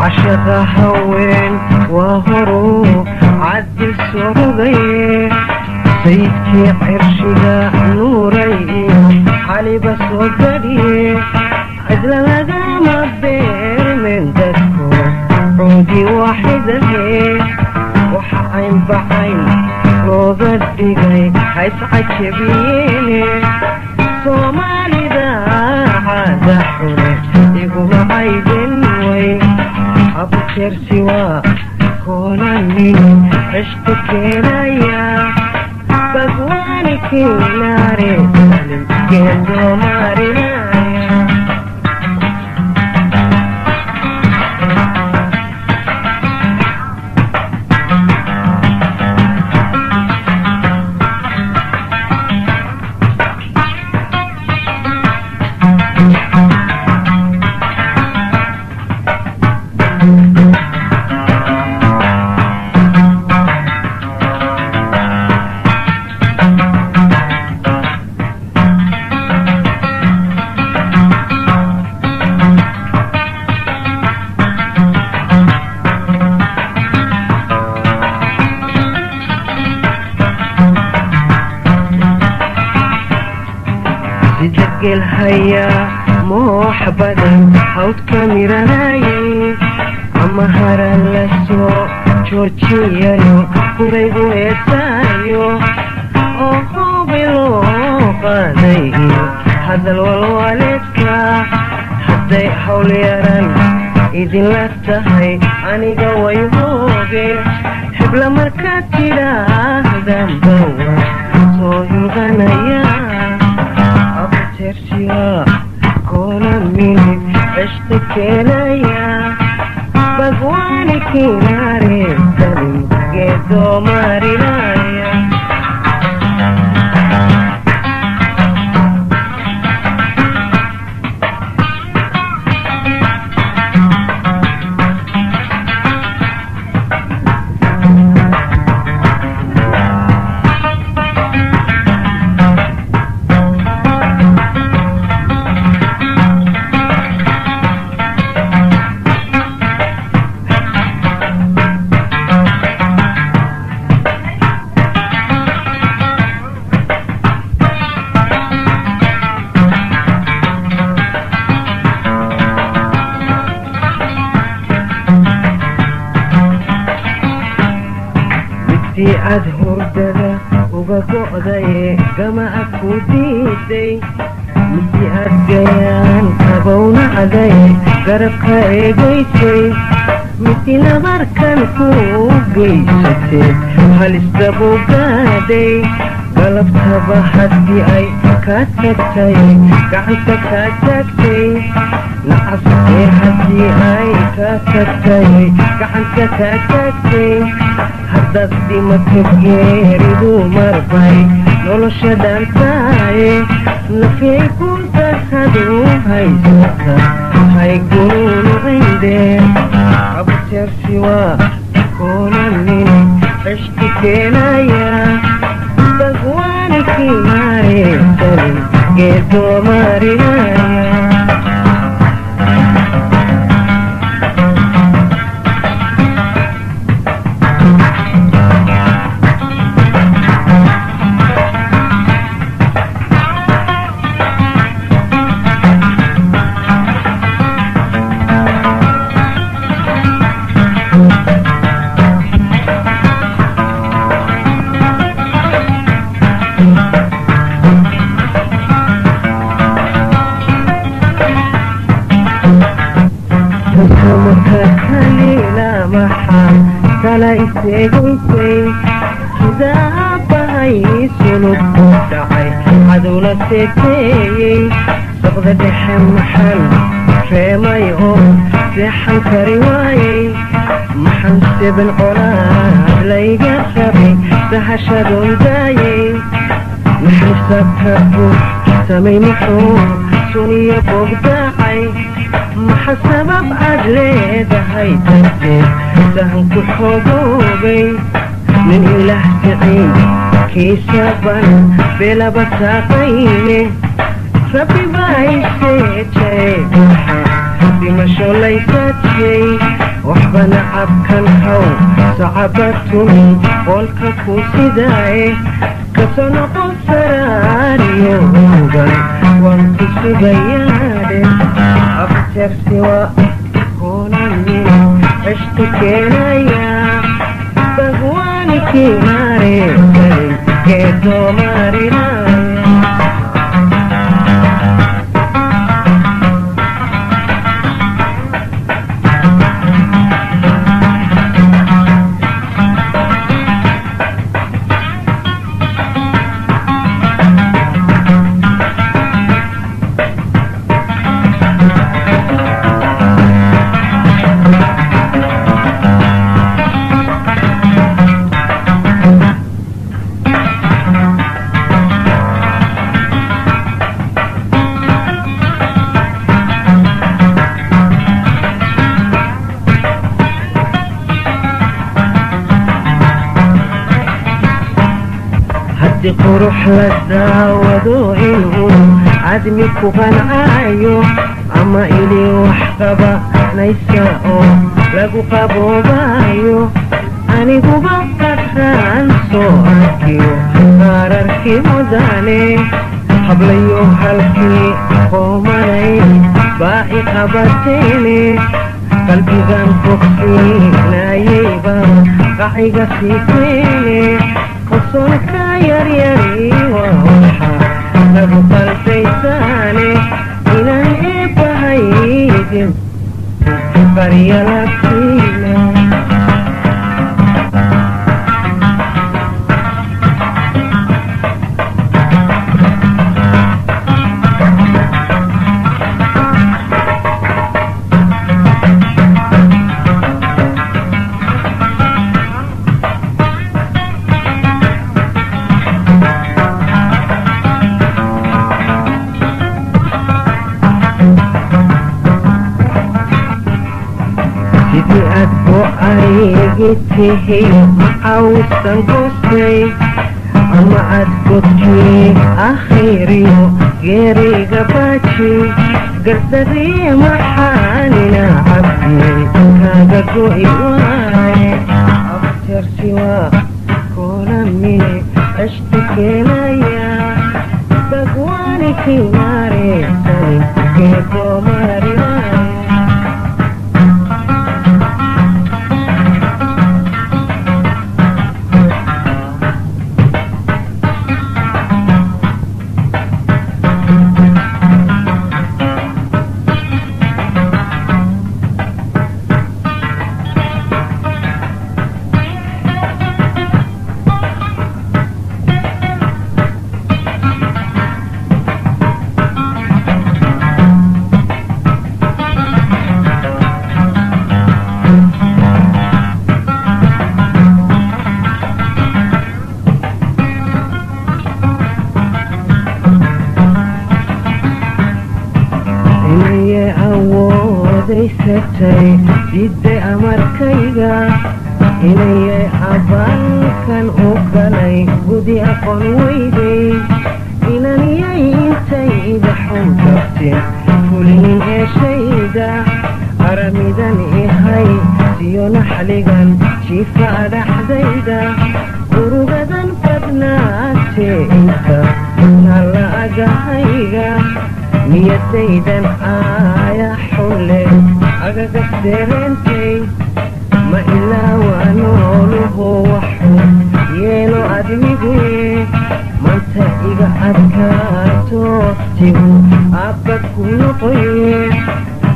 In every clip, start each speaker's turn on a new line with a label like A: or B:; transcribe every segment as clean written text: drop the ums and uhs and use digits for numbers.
A: عشق هوين وهرو عد السرغي سيدكي عرشها نوري علي بس وقدي عدل لقام الدير من دسكو عودي واحدة وحعين بعين روض الدقاي حيسعد شبيني صومالي دا عاد حولي يقوم عيدين وي أبو سوا كونا مني اشتكينا يا بقواني كناري سلم جندو مارينا الهيا موح بدن حوت كاميراي أما هرا لسو تشورتشيانو كوريغو يسايو أوهو بلو قادي هذا الوالدك حتى حول يران إذن لفتهي أني قوي موغي حبل مركاتي لا دمبوا صوهي غنيا سوا كونا مني اشتكينا يا بقواني كناري سلم جدو مارينا يا أدهر دلا وبقعدي كما أكوديدي متي أرجيان كبونا عدي قربك إيجيتي متي لبركن كوجيتي هالستبو قادي قلبتها بحدي أي كاتكتي قعدتك كاتكتي نعصي حدي أي كاتكتي قعدتك كاتكتي هدفدي مكبيري دو مربي نولو شدان تاي نفي كنت هدو هاي زوكا هاي قولون عندي أبو سوا كونا مني اشتكينا يا بقواني كناري سلم جدو مارينا يا كليلا محا كلا إسيجيسي كذا أبهي سلوك دعي عدولة سيتي سقط دحم محل فيما يقوم دحم كرواي محل سبن قراد ليقى خبي سهشدون داي محل سبتبو سمي محور سوني فوق داعي محسبب أجلي دهي تسير دهن كل حضوبي من إله تعين كيسابا بلا بساقيني ربي باي سيتشي بما شو ليست شي waxba nacabkan haw sacabatumi qolka ku sidaaye kasoo noqon saraariyo ugan waan ku sugayaadhe abjarsiwa kunamin ceshti keenaya bagwaani kinaare salin geedoo marinaya qurux la daawado inuu cadmi ku qancaayo ama inii wax qabanaysa oo lagu qaboobayo aniguba qadraan soo arkiyo qaararkii mudane hablayo halkii qoomanay baa i qabateene qalbigan bogsiinayeyba qaciga siiteene qosolka yaryari waa waxa lagu qalbaysaane inaan eebbahaydin barya lagtiina ayigitihiyo cawsan gostay ama aad godkii akhiriyo geeriga baaji gardarii maxaanina cabdi kaaga go'i waaye abjarsiwa kulamine ceshti keenaya bagwaani kinaare salin geedoo marinaya jidde amarkayga inayay abaalkan u galay gudi aqoon weydey inaniyay intay idaxun kabteen fulinin eeshayda aramidan ihay siyo naxligan jiifa dhaxdayda urugadan badnaatee inta nalla agahayga niyadaydan aaya xulle agaga sereentay ma ilaawa nooluhu waxu yeelo admiguye manta iga adkaato tigu abbad ku noqoye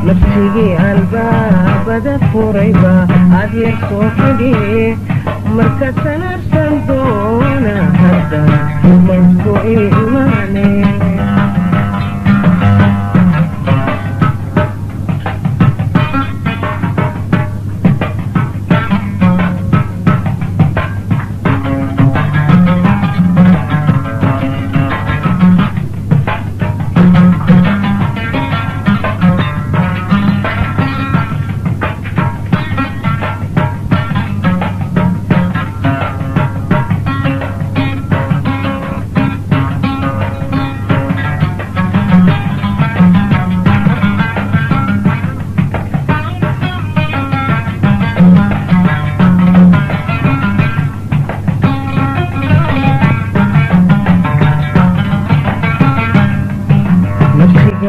A: nafsigii albaabada furayba aad yar soo fadhiye marka sanarsan doona hadda maysku imaane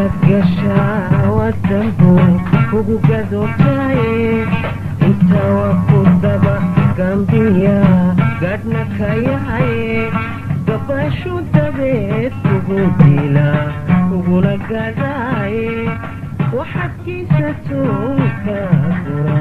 A: gasha wadanku kugu gadootaye inta waa ku daba gambiya gadhna ka yahaye gabashu dabeed kugu dila uguna gadaaye waxaad kiisa tuunka fura